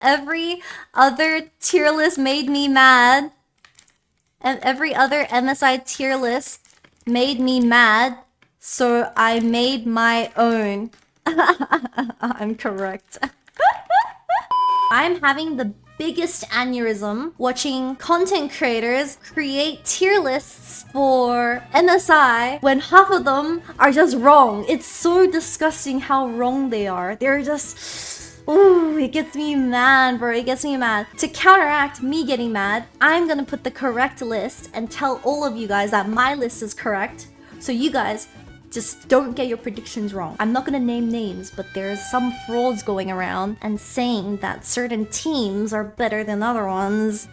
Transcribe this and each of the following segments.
Every other tier list made me mad. And every other MSI tier list made me mad. So I made my own. I'm correct. I'm having the biggest aneurysm watching content creators create tier lists for MSI when half of them are just wrong. It's so disgusting how wrong they are. They're just... Ooh, it gets me mad, bro. It gets me mad. To counteract me getting mad, I'm gonna put the correct list and tell all of you guys that my list is correct. So you guys just don't get your predictions wrong. I'm not gonna name names, but there's some frauds going around and saying that certain teams are better than other ones.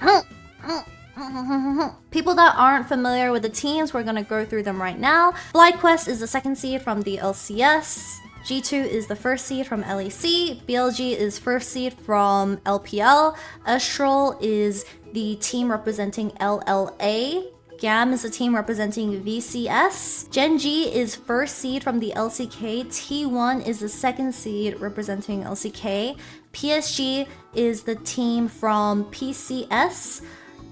People that aren't familiar with the teams, we're gonna go through them right now. FlyQuest is the second seed from the LCS. G2 is the first seed from LEC, BLG is first seed from LPL, Astral is the team representing LLA, GAM is the team representing VCS, Gen G is first seed from the LCK, T1 is the second seed representing LCK, PSG is the team from PCS,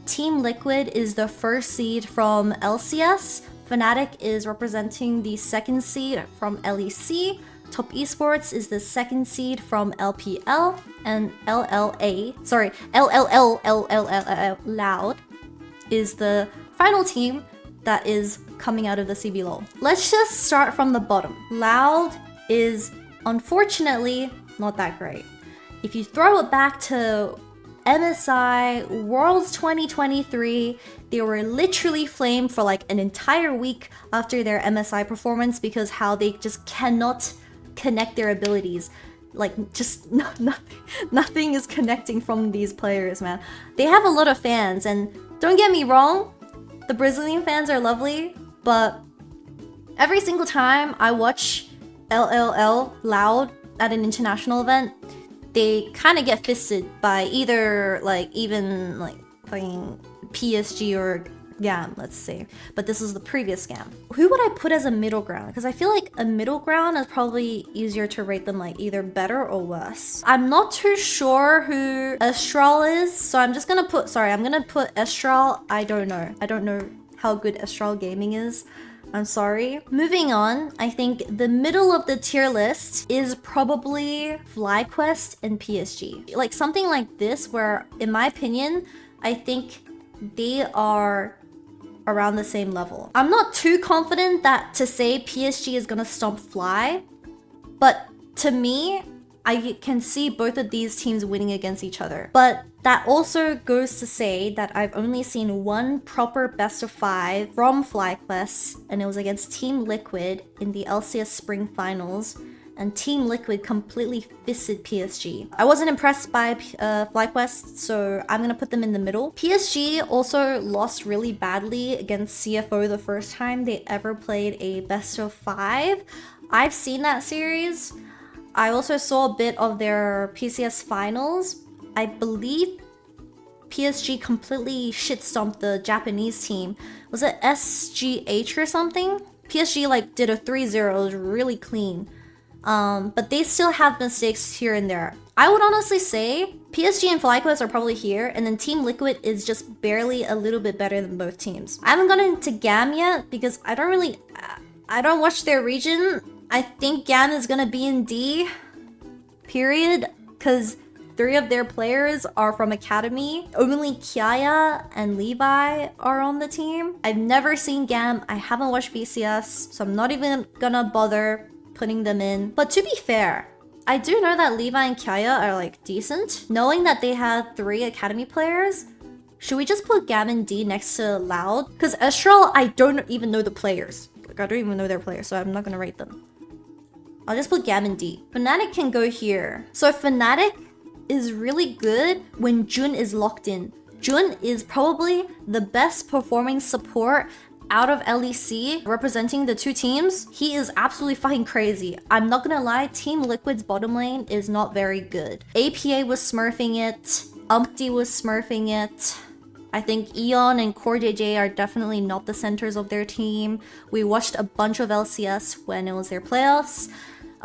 Team Liquid is the first seed from LCS, Fnatic is representing the second seed from LEC, Top Esports is the second seed from LPL, and LLL Loud is the final team that is coming out of the CBLOL. Let's just start from the bottom. Loud is unfortunately not that great. If you throw it back to MSI Worlds 2023, they were literally flamed for like an entire week after their MSI performance because how they just cannot connect their abilities. Like, just nothing is connecting from these players, man. They have a lot of fans, and don't get me wrong, the Brazilian fans are lovely, but every single time I watch LLL Loud at an international event, they kind of get fisted by either like even like fucking PSG or GAM, let's say. But this is the previous GAM. Who would I put as a middle ground? Because I feel like a middle ground is probably easier to rate them like either better or worse. I'm not too sure who Astral is, so I'm just gonna put, I'm gonna put Astral. I don't know how good Astral Gaming is. I'm sorry. Moving on, I think the middle of the tier list is probably FlyQuest and PSG. Like something like this where, in my opinion, I think they are around the same level. I'm not too confident that to say PSG is gonna stomp Fly, but to me, I can see both of these teams winning against each other. But that also goes to say that I've only seen one proper best of 5 from FlyQuest, and it was against Team Liquid in the LCS Spring Finals, and Team Liquid completely fisted PSG. I wasn't impressed by FlyQuest, so I'm gonna put them in the middle. PSG also lost really badly against CFO the first time they ever played a best of 5. I've seen that series. I also saw a bit of their PCS finals. I believe PSG completely shit-stomped the Japanese team. Was it SGH or something? PSG like did a 3-0, it was really clean. But they still have mistakes here and there. I would honestly say PSG and FlyQuest are probably here, and then Team Liquid is just barely a little bit better than both teams. I haven't gotten into GAM yet because I don't watch their region. I think GAM is gonna be in D, period, because 3 of their players are from Academy. Only Kiaya and Levi are on the team. I've never seen GAM, I haven't watched BCS, so I'm not even gonna bother putting them in. But to be fair, I do know that Levi and Kiaya are like decent. Knowing that they had 3 Academy players, should we just put GAM and D next to Loud? Because Astral, I don't even know the players. Like, I don't even know their players, so I'm not gonna rate them. I'll just put GAM and D. Fnatic can go here. So Fnatic is really good when Jun is locked in. Jun is probably the best performing support out of LEC representing the 2 teams. He is absolutely fucking crazy. I'm not gonna lie, Team Liquid's bottom lane is not very good. APA was smurfing it. Umpty was smurfing it. I think Eon and Core JJ are definitely not the centers of their team. We watched a bunch of LCS when it was their playoffs.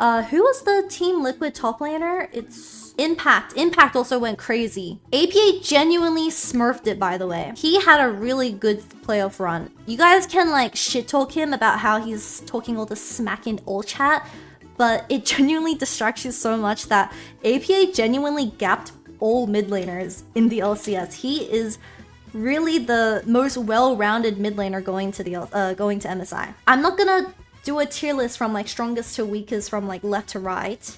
Who was the Team Liquid top laner? It's Impact. Impact also went crazy. APA genuinely smurfed it, by the way. He had a really good playoff run. You guys can like shit talk him about how he's talking all the smack in all chat, but it genuinely distracts you so much that APA genuinely gapped all mid laners in the LCS. He is really the most well-rounded mid laner going to MSI. I'm not gonna do a tier list from like strongest to weakest from like left to right,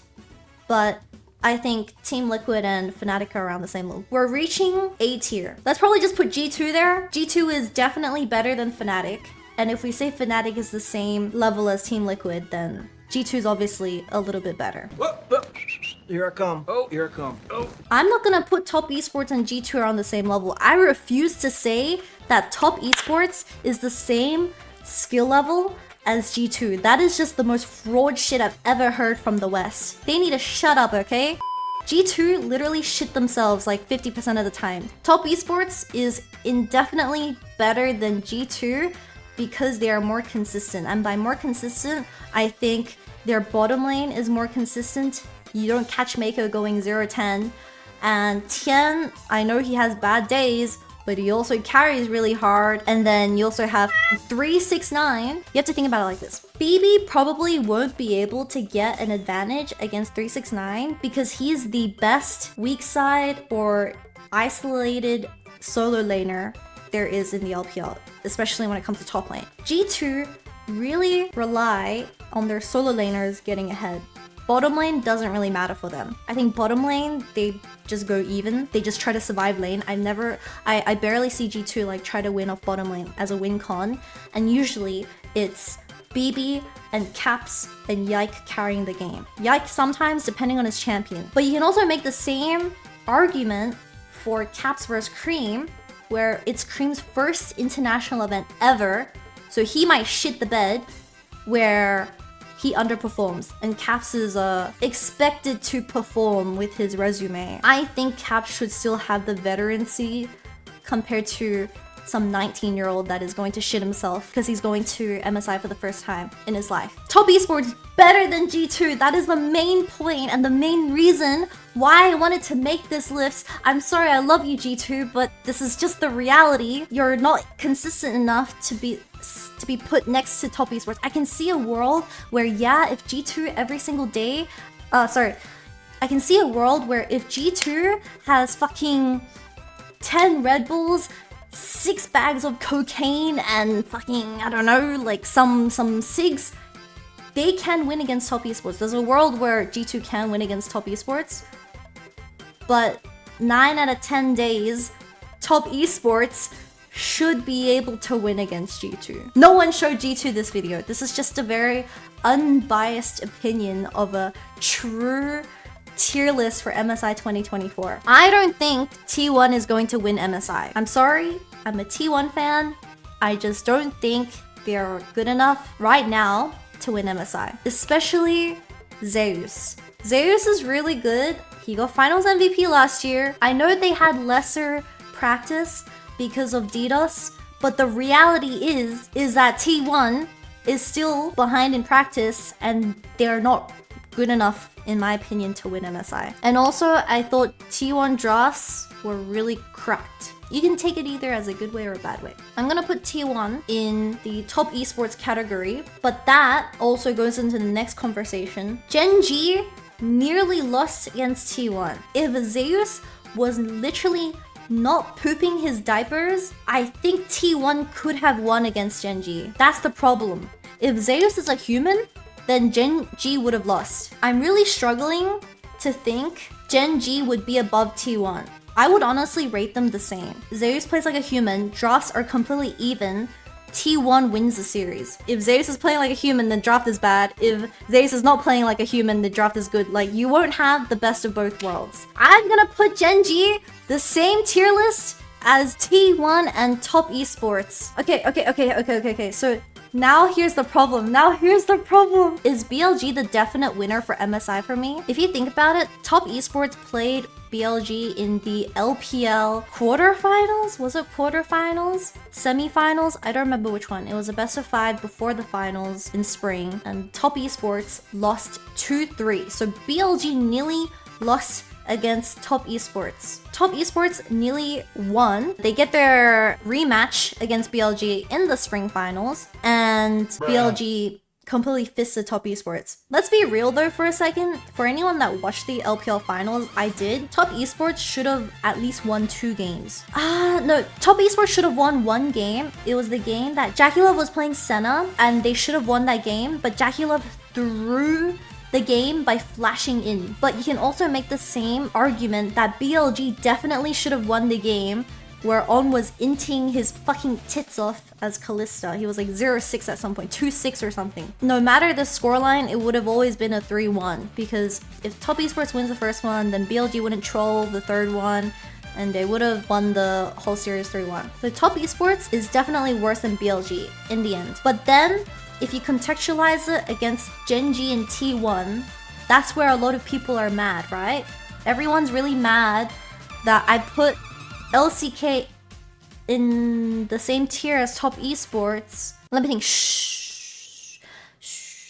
but I think Team Liquid and Fnatic are around the same level. We're reaching A tier. Let's probably just put G2 there. G2 is definitely better than Fnatic, and if we say Fnatic is the same level as Team Liquid, then G2 is obviously a little bit better. Here I come. Oh, here I come. Oh. I'm not gonna put top esports and G2 are on the same level. I refuse to say that top esports is the same skill level as G2. That is just the most fraud shit I've ever heard from the West. They need to shut up, okay? G2 literally shit themselves like 50% of the time. Top esports is indefinitely better than G2 because they are more consistent. And by more consistent, I think their bottom lane is more consistent. You don't catch Mako going 0-10. And Tien, I know he has bad days, but he also carries really hard. And then you also have 369. You have to think about it like this. BB probably won't be able to get an advantage against 369 because he's the best weak side or isolated solo laner there is in the LPL, especially when it comes to top lane. G2 really rely on their solo laners getting ahead. Bottom lane doesn't really matter for them. I think bottom lane, they just go even. They just try to survive lane. I barely see G2 like try to win off bottom lane as a win con. And usually it's BB and Caps and Yike carrying the game. Yike sometimes depending on his champion. But you can also make the same argument for Caps versus Cream, where it's Cream's first international event ever. So he might shit the bed where he underperforms, and Caps is expected to perform with his resume. I think Caps should still have the veterancy compared to some 19-year-old that is going to shit himself because he's going to MSI for the first time in his life. Top esports better than G2. That is the main point and the main reason why I wanted to make this list. I'm sorry, I love you G2, but this is just the reality. You're not consistent enough to be put next to top esports. I can see a world where, yeah, if G2 every single day, I can see a world where if G2 has fucking 10 Red Bulls, 6 bags of cocaine, and fucking, I don't know, like some SIGs, they can win against top esports. There's a world where G2 can win against top esports, but 9 out of 10 days, top esports should be able to win against G2. No one showed G2 this video. This is just a very unbiased opinion of a true tier list for MSI 2024. I don't think T1 is going to win MSI. I'm sorry, I'm a T1 fan. I just don't think they're good enough right now to win MSI. Especially Zeus. Zeus is really good. He got finals MVP last year. I know they had lesser practice because of DDoS, but the reality is that T1 is still behind in practice and they're not good enough, in my opinion, to win MSI. And also, I thought T1 drafts were really cracked. You can take it either as a good way or a bad way. I'm gonna put T1 in the top esports category, but that also goes into the next conversation. Gen G nearly lost against T1. If Zeus was literally not pooping his diapers, I think T1 could have won against Gen G. That's the problem. If Zeus is a human, then Gen G would have lost. I'm really struggling to think Gen G would be above T1. I would honestly rate them the same. Zeus plays like a human, drafts are completely even, T1 wins the series. If Zeus is playing like a human, then draft is bad. If Zeus is not playing like a human, the draft is good. Like, you won't have the best of both worlds. I'm gonna put Gen G the same tier list as T1 and top esports. Okay. So Now here's the problem. Is BLG the definite winner for MSI for me? If you think about it, Top Esports played BLG in the LPL quarterfinals? Was it quarterfinals? Semifinals? I don't remember which one. It was a best of 5 before the finals in spring, and Top Esports lost 2-3. So BLG nearly lost against Top Esports. Top Esports nearly won. They get their rematch against BLG in the spring finals, and BLG completely fisted Top Esports. Let's be real though for a second. For anyone that watched the LPL finals, I did. Top Esports should have at least won 2 games. No, Top Esports should have won 1 game. It was the game that Jackie Love was playing Senna, and they should have won that game, but Jackie Love threw the game by flashing in. But you can also make the same argument that BLG definitely should have won the game where On was inting his fucking tits off as Callista. He was like 0-6 at some point, 2-6 or something. No matter the scoreline, it would have always been a 3-1, because if Top Esports wins the first one, then BLG wouldn't troll the third one, and they would have won the whole series 3-1. So Top Esports is definitely worse than BLG in the end. But then, if you contextualize it against Gen G and T1, that's where a lot of people are mad, right? Everyone's really mad that I put LCK in the same tier as Top Esports. Let me think.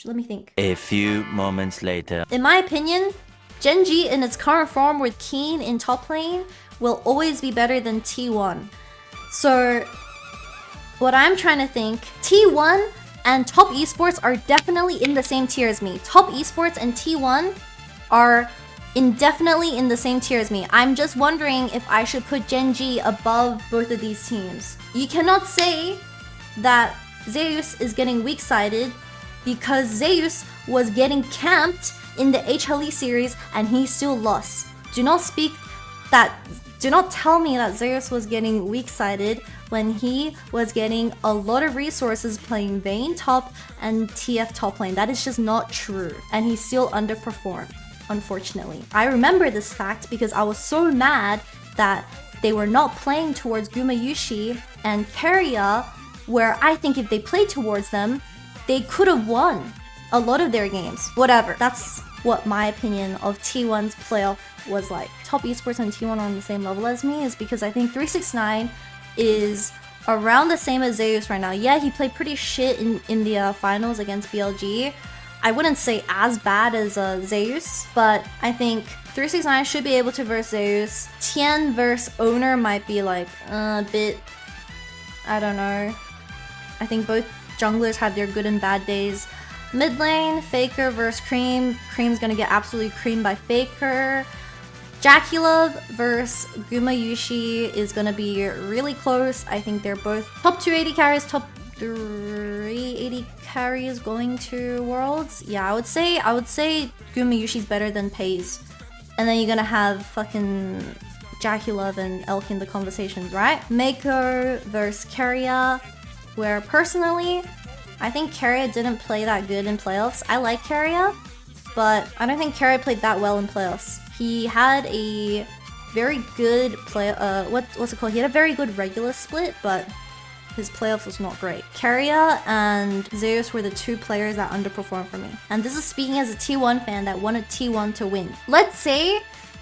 Let me think. A few moments later. In my opinion, Gen G in its current form with Keen in top lane will always be better than T1. So, what I'm trying to think, T1 and Top Esports are definitely in the same tier as me. Top Esports and T1 are indefinitely in the same tier as me. I'm just wondering if I should put Gen G above both of these teams. You cannot say that Zeus is getting weak-sided because Zeus was getting camped in the HLE series and he still lost. Do not tell me that Zeus was getting weak-sided when he was getting a lot of resources playing Vayne top and TF top lane. That is just not true. And he still underperformed, unfortunately. I remember this fact because I was so mad that they were not playing towards Gumayushi and Keria, where I think if they played towards them, they could have won a lot of their games. Whatever. That's what my opinion of T1's playoff was like. Top Esports and T1 are on the same level as me is because I think 369 is around the same as Zeus right now. Yeah, he played pretty shit in the finals against BLG. I wouldn't say as bad as Zeus, but I think 369 should be able to verse Zeus. Tien versus Owner might be like a bit, I don't know. I think both junglers have their good and bad days. Mid lane, Faker versus Cream. Cream's gonna get absolutely creamed by Faker. Jackie Love versus Gumayushi is gonna be really close. I think they're both top 280 carries, top 380 carries going to Worlds. Yeah, I would say Gumayushi's better than Pays. And then you're gonna have fucking Jackie Love and Elk in the conversations, right? Mako versus Keria, where personally, I think Keria didn't play that good in playoffs. I like Keria, but I don't think Keria played that well in playoffs. He had a very good what's it called? He had a very good regular split, but his playoff was not great. Keria and Zeus were the 2 players that underperformed for me. And this is speaking as a T1 fan that wanted T1 to win. Let's say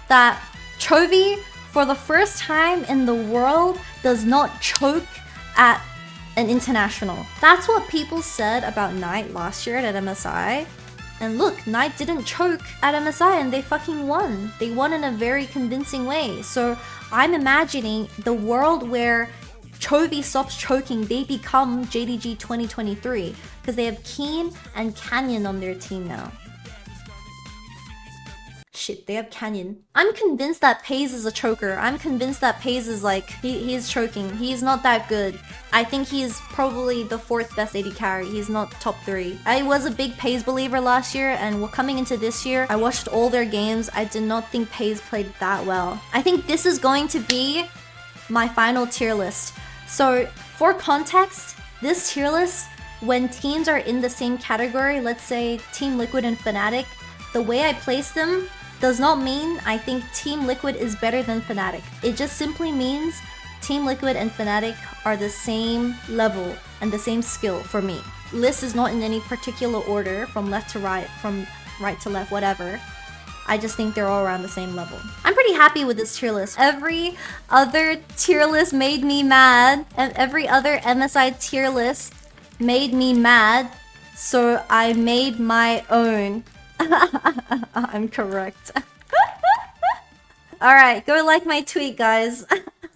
that Chovy, for the first time in the world, does not choke at an international. That's what people said about Knight last year at MSI. And look, Knight didn't choke at MSI and they fucking won. They won in a very convincing way. So I'm imagining the world where Chovy stops choking, they become JDG 2023 because they have Keen and Canyon on their team now. Shit, they have Canyon. I'm convinced that Pays is a choker. I'm convinced that Pays is like, he's choking. He's not that good. I think he's probably the 4th best AD carry. He's not top 3. I was a big Pays believer last year, and coming into this year, I watched all their games. I did not think Pays played that well. I think this is going to be my final tier list. So, for context, this tier list, when teams are in the same category, let's say Team Liquid and Fnatic, the way I place them does not mean I think Team Liquid is better than Fnatic. It just simply means Team Liquid and Fnatic are the same level and the same skill for me. list is not in any particular order, from left to right, from right to left, whatever. I just think they're all around the same level. I'm pretty happy with this tier list. Every other tier list made me mad, and every other MSI tier list made me mad, so I made my own. I'm correct. Alright, go like my tweet, guys.